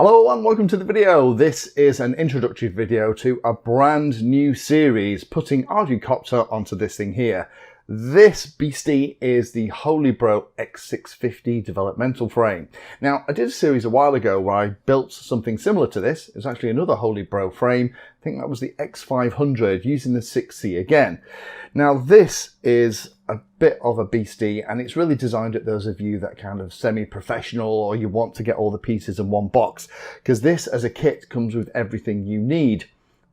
Hello and welcome to the video. This is an introductory video to a brand new series putting Audupilot onto this thing here. This beastie is the HolyBro X650 developmental frame. Now, I did a series a while ago where I built something similar to this. It was actually another HolyBro frame. I think that was the X500 using the 6C again. Now, this is a bit of a beastie and it's really designed at those of you that kind of semi-professional or you want to get all the pieces in one box, because this as a kit comes with everything you need.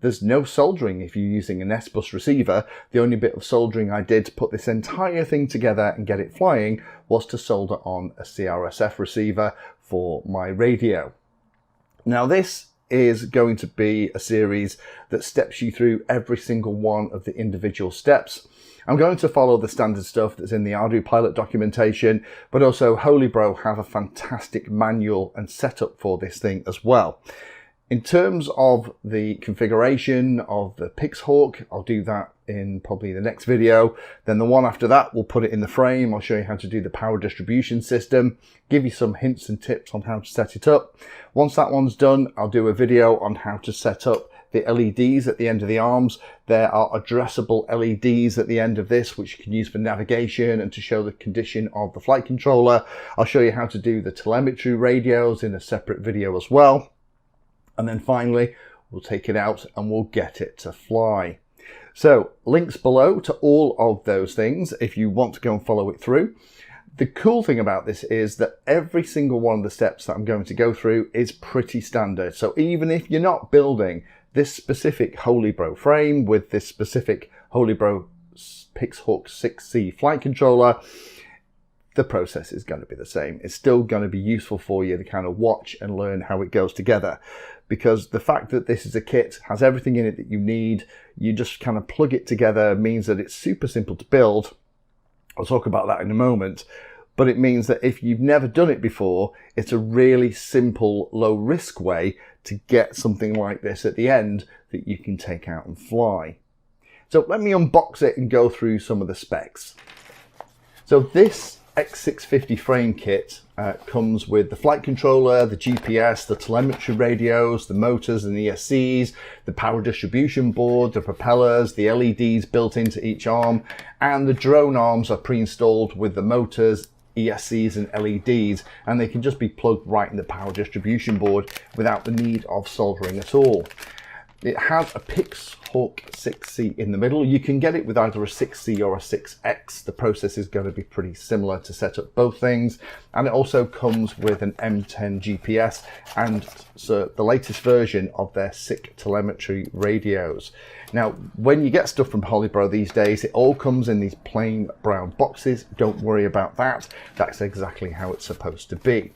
There's no soldering if you're using an S-bus receiver. The only bit of soldering I did to put this entire thing together and get it flying was to solder on a CRSF receiver for my radio. Now this is going to be a series that steps you through every single one of the individual steps. I'm going to follow the standard stuff that's in the Audupilot documentation, but also HolyBro have a fantastic manual and setup for this thing as well. In terms of the configuration of the PixHawk, I'll do that in probably the next video. Then the one after that, we'll put it in the frame. I'll show you how to do the power distribution system, give you some hints and tips on how to set it up. Once that one's done, I'll do a video on how to set up the LEDs at the end of the arms. There are addressable LEDs at the end of this, which you can use for navigation and to show the condition of the flight controller. I'll show you how to do the telemetry radios in a separate video as well. And then finally, we'll take it out and we'll get it to fly. So links below to all of those things if you want to go and follow it through. The cool thing about this is that every single one of the steps that I'm going to go through is pretty standard. So even if you're not building this specific HolyBro frame with this specific HolyBro PixHawk 6C flight controller, the process is going to be the same. It's still going to be useful for you to kind of watch and learn how it goes together, because the fact that this is a kit, has everything in it that you need, you just kind of plug it together, means that it's super simple to build. I'll talk about that in a moment, but it means that if you've never done it before, it's a really simple, low risk way to get something like this at the end that you can take out and fly. So let me unbox it and go through some of the specs. So this X650 frame kit comes with the flight controller, the GPS, the telemetry radios, the motors and ESCs, the power distribution board, the propellers, the LEDs built into each arm, and the drone arms are pre-installed with the motors, ESCs and LEDs, and they can just be plugged right in the power distribution board without the need of soldering at all. It has a PixHawk 6C in the middle. You can get it with either a 6C or a 6X. The process is going to be pretty similar to set up both things. And it also comes with an M10 GPS and so the latest version of their SICK telemetry radios. Now, when you get stuff from HolyBro these days, it all comes in these plain brown boxes. Don't worry about that. That's exactly how it's supposed to be.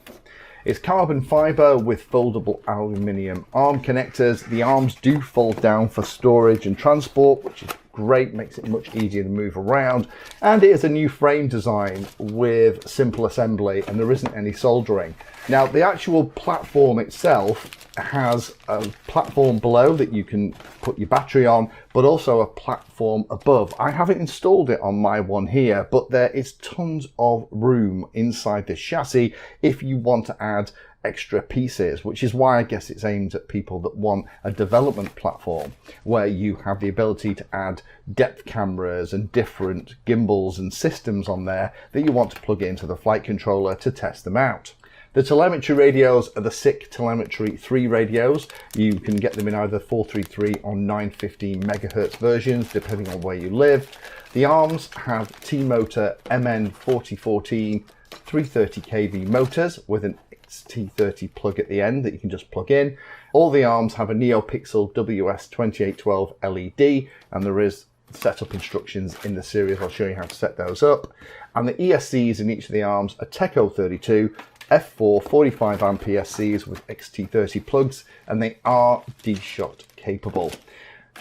It's carbon fiber with foldable aluminium arm connectors. The arms do fold down for storage and transport, which is great, makes it much easier to move around. And it is a new frame design with simple assembly and there isn't any soldering. Now, the actual platform itself has a platform below that you can put your battery on, but also a platform above. I haven't installed it on my one here, but there is tons of room inside this chassis if you want to add extra pieces, which is why I guess it's aimed at people that want a development platform where you have the ability to add depth cameras and different gimbals and systems on there that you want to plug into the flight controller to test them out. The telemetry radios are the SICK Telemetry 3 radios. You can get them in either 433 or 915 megahertz versions, depending on where you live. The arms have T-Motor MN4014 330 kV motors with an XT30 plug at the end that you can just plug in. All the arms have a NeoPixel WS2812 LED, and there is setup instructions in the series. I'll show you how to set those up. And the ESCs in each of the arms are Teco32 F4 45 amp ESCs with XT30 plugs, and they are D-shot capable.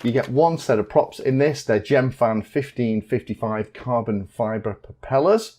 You get one set of props in this. They're Gemfan 1555 carbon fiber propellers,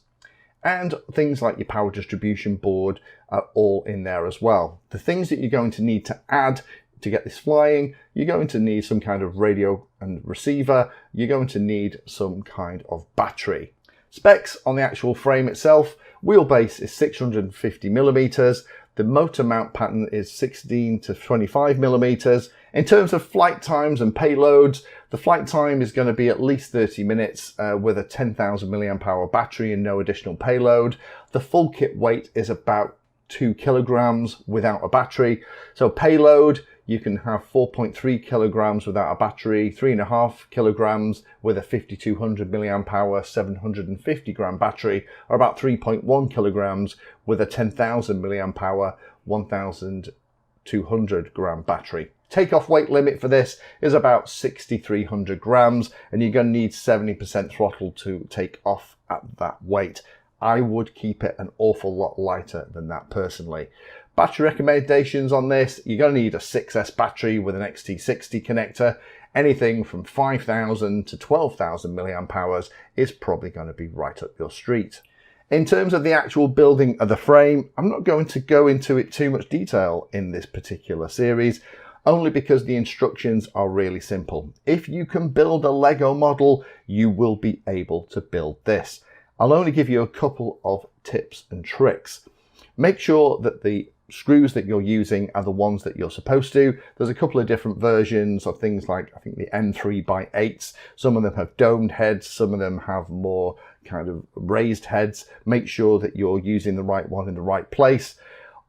and things like your power distribution board are all in there as well. The things that you're going to need to add to get this flying, you're going to need some kind of radio and receiver. You're going to need some kind of battery. Specs on the actual frame itself, Wheelbase is 650 millimeters. The motor mount pattern is 16 to 25 millimeters. In terms of flight times and payloads, the flight time is going to be at least 30 minutes with a 10,000 milliamp hour battery and no additional payload. The full kit weight is about 2 kilograms without a battery. So payload, you can have 4.3 kilograms without a battery, 3.5 kilograms with a 5200 milliamp hour 750 gram battery, or about 3.1 kilograms with a 10,000 milliamp hour 1200 gram battery. Takeoff weight limit for this is about 6,300 grams, and you're going to need 70% throttle to take off at that weight. I would keep it an awful lot lighter than that personally. Battery recommendations on this: you're going to need a 6S battery with an XT60 connector. Anything from 5,000 to 12,000 milliamp hours is probably going to be right up your street. In terms of the actual building of the frame, I'm not going to go into it too much detail in this particular series, only because the instructions are really simple. If you can build a Lego model, you will be able to build this. I'll only give you a couple of tips and tricks. Make sure that the screws that you're using are the ones that you're supposed to. There's a couple of different versions of things like, I think, the N3x8s. Some of them have domed heads, some of them have more kind of raised heads. Make sure that you're using the right one in the right place.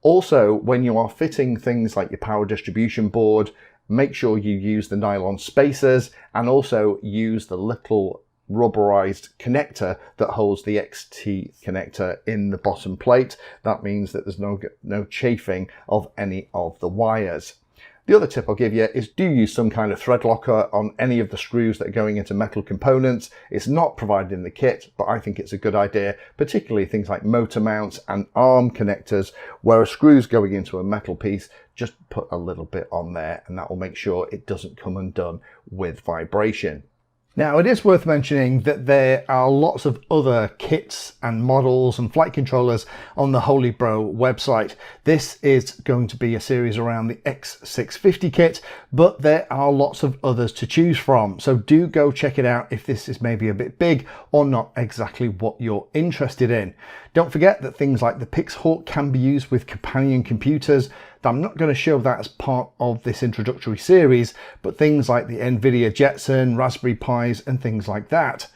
Also, when you are fitting things like your power distribution board, make sure you use the nylon spacers and also use the little rubberized connector that holds the XT connector in the bottom plate. That means that there's no chafing of any of the wires. The other tip I'll give you is do use some kind of thread locker on any of the screws that are going into metal components. It's not provided in the kit, but I think it's a good idea, particularly things like motor mounts and arm connectors, where a screw's going into a metal piece. Just put a little bit on there and that will make sure it doesn't come undone with vibration. Now, it is worth mentioning that there are lots of other kits and models and flight controllers on the HolyBro website. This is going to be a series around the X650 kit, but there are lots of others to choose from. So do go check it out if this is maybe a bit big or not exactly what you're interested in. Don't forget that things like the PixHawk can be used with companion computers. I'm not going to show that as part of this introductory series, but things like the NVIDIA Jetson, Raspberry Pis and things like that.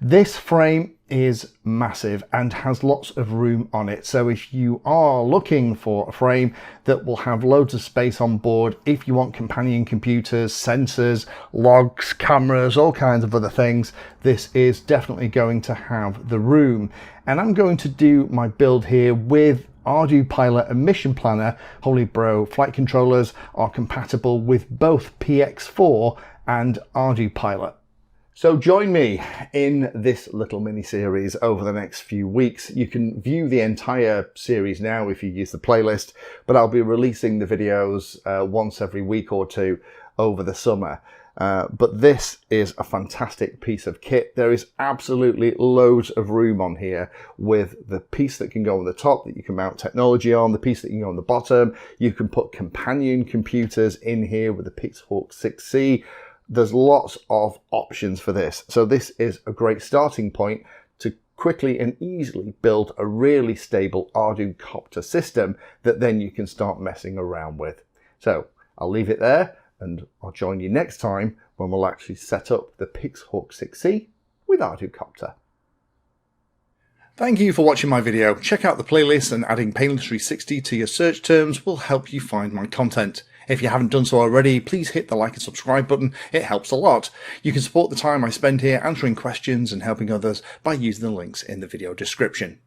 This frame is massive and has lots of room on it. So if you are looking for a frame that will have loads of space on board, if you want companion computers, sensors, logs, cameras, all kinds of other things, this is definitely going to have the room. And I'm going to do my build here with Audupilot and Mission Planner. HolyBro flight controllers are compatible with both PX4 and Audupilot. So join me in this little mini series over the next few weeks. You can view the entire series now if you use the playlist, but I'll be releasing the videos once every week or two over the summer. But this is a fantastic piece of kit. There is absolutely loads of room on here with the piece that can go on the top that you can mount technology on, the piece that can go on the bottom. You can put companion computers in here with the PixHawk 6C. There's lots of options for this. So this is a great starting point to quickly and easily build a really stable Audupilot system that then you can start messing around with. So I'll leave it there and I'll join you next time when we'll actually set up the PixHawk 6C with Audupilot. Thank you for watching my video. Check out the playlist, and adding Pedantry 60 to your search terms will help you find my content. If you haven't done so already, please hit the like and subscribe button. It helps a lot. You can support the time I spend here answering questions and helping others by using the links in the video description.